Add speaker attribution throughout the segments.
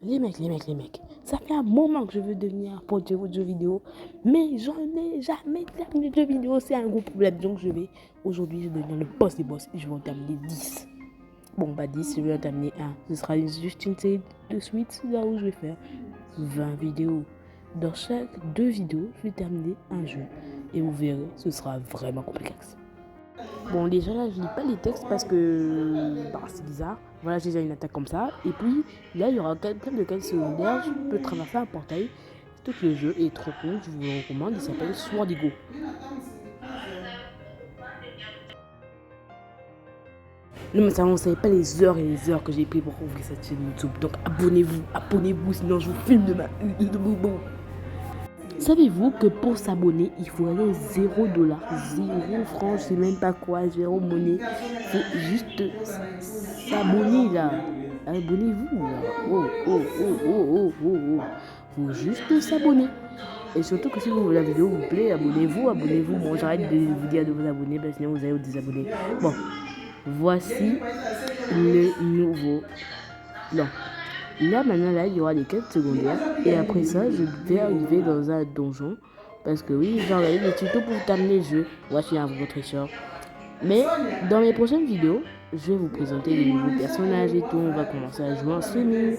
Speaker 1: Les mecs, ça fait un moment que je veux devenir producteur de jeux vidéo, mais j'en ai jamais terminé de jeux vidéo, c'est un gros problème. Donc aujourd'hui, je vais devenir le boss des boss et je vais en terminer 10. Bon, pas 10, je vais en terminer un. Ce sera juste une série de suites, là où je vais faire 20 vidéos. Dans chaque 2 vidéos, je vais terminer un jeu. Et vous verrez, ce sera vraiment complexe. Bon, déjà là, je lis pas les textes parce que c'est bizarre. Voilà, j'ai déjà une attaque comme ça. Et puis là, il y aura plein de quêtes secondaires. Je peux traverser un portail. Tout le jeu est trop cool. Je vous le recommande. Il s'appelle Swordigo. Non, mais ça, vous ne savez pas les heures et les heures que j'ai pris pour ouvrir cette chaîne YouTube. Donc abonnez-vous, sinon je vous filme de boubou. Savez-vous que pour s'abonner, il faut aller 0 dollars, 0 francs, je sais même pas quoi, 0 monnaie. Faut juste s'abonner là. Abonnez-vous là. Oh, oh, oh, oh, oh, oh, oh. Faut juste s'abonner. Et surtout que si la vidéo vous plaît, abonnez-vous. Bon, j'arrête de vous dire de vous abonner, parce que sinon vous allez vous désabonner. Bon, voici le nouveau plan. Là, maintenant, là, il y aura des quêtes secondaires. Et après ça, je vais arriver dans un donjon. Parce que oui, j'ai regardé des tutos pour terminer le jeu. Voici un gros tricheur. Mais dans mes prochaines vidéos, je vais vous présenter les nouveaux personnages et tout. On va commencer à jouer en semi.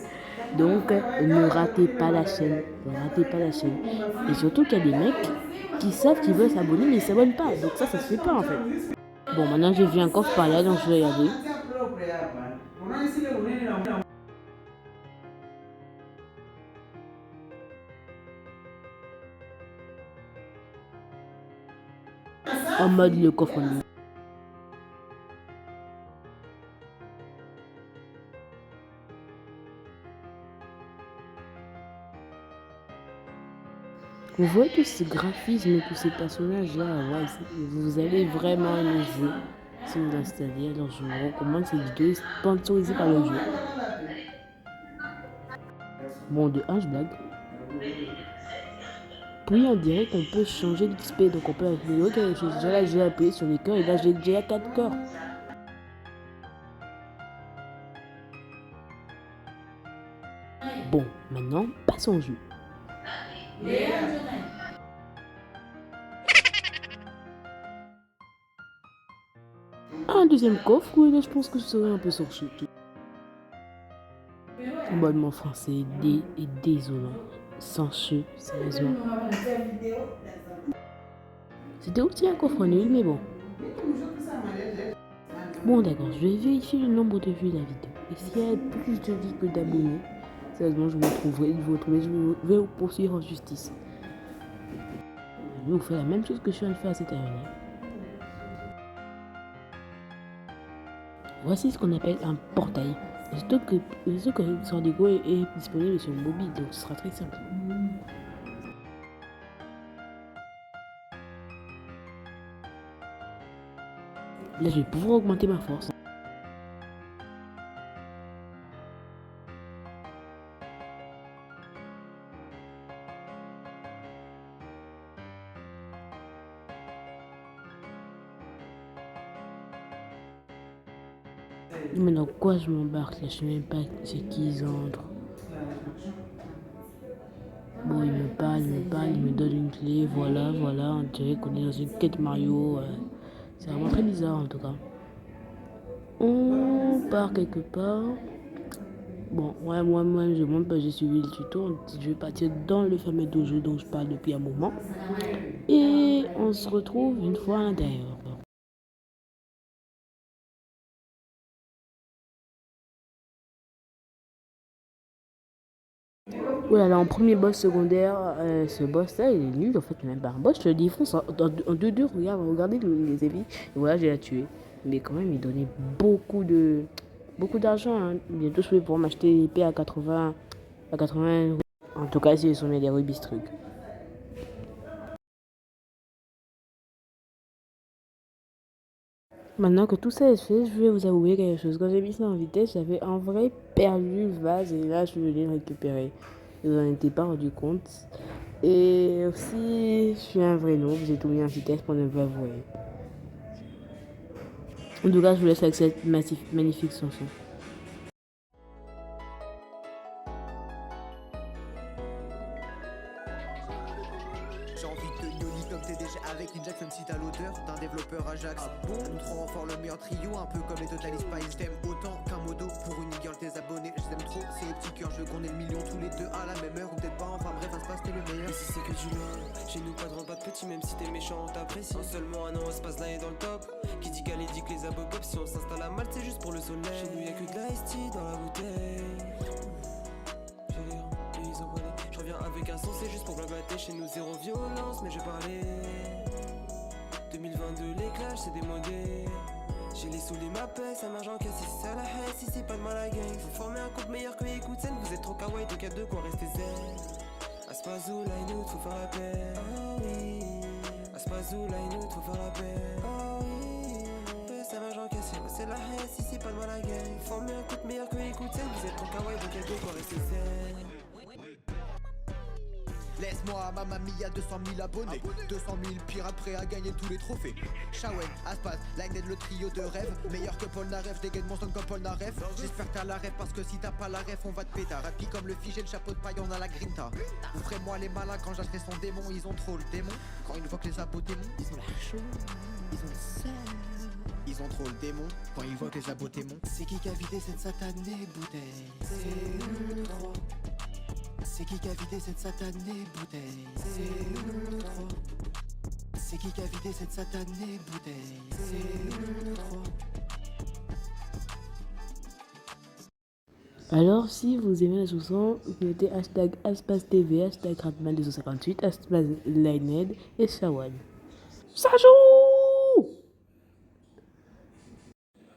Speaker 1: Donc, ne ratez pas la chaîne. Ne ratez pas la chaîne. Et surtout qu'il y a des mecs qui savent qu'ils veulent s'abonner, mais ils ne s'abonnent pas. Donc ça se fait pas en fait. Bon, maintenant, j'ai vu un coffre par là, donc je vais y aller. En mode le coffre en ligne. Vous voyez tous ces graphismes, tous ces personnages-là, ouais, vous allez vraiment aimer le jeu si vous l'installez. Alors je vous recommande cette vidéo sponsorisée par le jeu. Bon, de 1, je blague. Puis on dirait qu'on peut changer d'XP, donc on peut appuyer autre chose. Déjà là, j'ai appuyé sur les cœurs et là, j'ai déjà 4 cœurs. Bon, maintenant, passons au jeu. Un deuxième coffre, oui, là, je pense que ce serait un peu sorcier. Bon, mon français est désolant. Sans cheveux, sérieusement. C'était aussi un coffre nul, mais bon. Bon, d'accord, je vais vérifier le nombre de vues de la vidéo. Et s'il y a plus de vues que d'abonnés, sérieusement, je vais vous poursuivre en justice. Je vais vous faire la même chose que je viens de faire à cette année. Voici ce qu'on appelle un portail. Surtout que Swordigo est disponible sur mobile, donc ce sera très simple. Là, je vais pouvoir augmenter ma force. Mais dans quoi je m'embarque là? Je sais même pas c'est qui ils entrent. Bon, il me donne une clé, voilà, on dirait qu'on est dans une quête Mario. C'est vraiment très bizarre en tout cas. On part quelque part. Bon, ouais, moi, je monte pas, j'ai suivi le tuto. Je vais partir dans le fameux dojo dont je parle depuis un moment. Et on se retrouve une fois à l'intérieur. Voilà, en premier boss secondaire, ce boss-là, il est nul. En fait, il n'est même pas un boss. Je te le défonce en 2-2. Regardez les effets. Et voilà, j'ai la tué. Mais quand même, il donnait beaucoup d'argent. Hein. Bientôt, je vais pouvoir m'acheter l'épée à 80 euros. En tout cas, si on met des rubis trucs. Maintenant que tout ça est fait, je vais vous avouer quelque chose. Quand j'ai mis ça en vitesse, j'avais en vrai perdu le vase et là, je voulais le récupérer. Je n'en étais pas rendu compte. Et aussi, je suis un vrai noob, j'ai tout mis en vitesse pour ne pas avouer. En tout cas, je vous laisse avec cette magnifique chanson.
Speaker 2: J'ai envie de te gnoli comme TDG avec Injax, même si t'as l'odeur d'un développeur Ajax. Ah bon? Nous trop fort, le meilleur trio, un peu comme les Total Spice. T'aimes autant qu'un modo pour une girl, tes abonnés. Je t'aime trop, c'est les petits cœurs, je veux qu'on ait le million tous les deux à la même heure, ou peut-être pas, enfin bref, un space, t'es le meilleur.
Speaker 3: Et si c'est que du love, chez nous pas de pas de petit, même si t'es méchant, on t'apprécie. En seulement un an, espace là est dans le top. Qui dit qu'elle dit que les abogopes, si on s'installe à Malte, c'est juste pour le soleil. Chez nous y'a que de la tea dans la bouteille. J'ai les rangs, et ils ont volé. Je reviens avec un son, c'est juste pour blablater. Chez nous zéro violence, mais j'ai parlé. 2022, les clashs, c'est démodé. J'ai les sous, les mappes, ça marche en caisse. Si c'est à la haine, si c'est pas de mal à gang. Faut former un couple meilleur que écoute scène. Vous êtes trop kawaii, 2-4-2, quoi, restez zen. Aspazou, line out, faut faire la paix. Oh oui. Aspazou, line out, faut faire la paix. Oh oui. Ça marche en caisse, c'est la haine, si c'est pas de mal à gang. Former un couple meilleur que écoute scène. Vous êtes trop kawaii, 2-4-2, quoi, restez zen.
Speaker 2: Laisse-moi, Mamma Mia, 200 000 abonnés. 200 000 pirates prêts à gagner tous les trophées. Shawen, Aspas, Lined, le trio de rêve. Meilleur que Paul Naref, dégaine mon son comme Paul Naref. J'espère que t'as la rêve parce que si t'as pas la rêve, on va te péter. Rapide comme le figé, le chapeau de paille, on a la grinta. Vous ferez moi les malins quand j'achèterai son démon. Ils ont trop le démon. Quand une fois que les abos démons, ils ont la chaude, ils ont le sel. Ils ont trop le démon. Quand ils voient que les abos démons. C'est qui a vidé cette satanée bouteille? C'est nous trois. C'est qui a vidé cette satanée bouteille? C'est nous trois. C'est qui a vidé cette satanée bouteille? C'est nous trois.
Speaker 1: Alors, si vous aimez la chanson, mettez hashtag AspasTV, hashtag Ratman258, hashtag Lined et Shawan. Ça joue!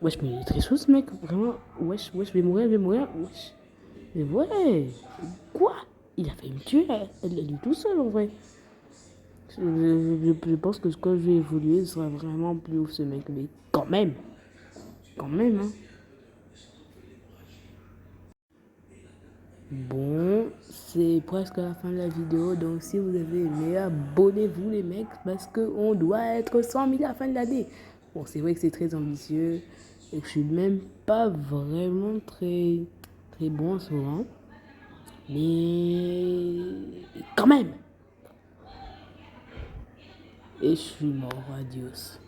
Speaker 1: Wesh, mais il est très chaud ce mec, vraiment. Wesh, je vais mourir, wesh. Mais ouais, quoi? Il a failli me tuer, lui tout seul en vrai. Je pense que quand je vais évoluer, ce sera vraiment plus ouf ce mec, mais quand même, hein. Bon, c'est presque la fin de la vidéo, donc si vous avez aimé, abonnez-vous les mecs, parce qu'on doit être 100 000 à la fin de l'année. Bon, c'est vrai que c'est très ambitieux, et que je suis même pas vraiment très bon en ce moment, mais quand même. Et je suis mort, adios.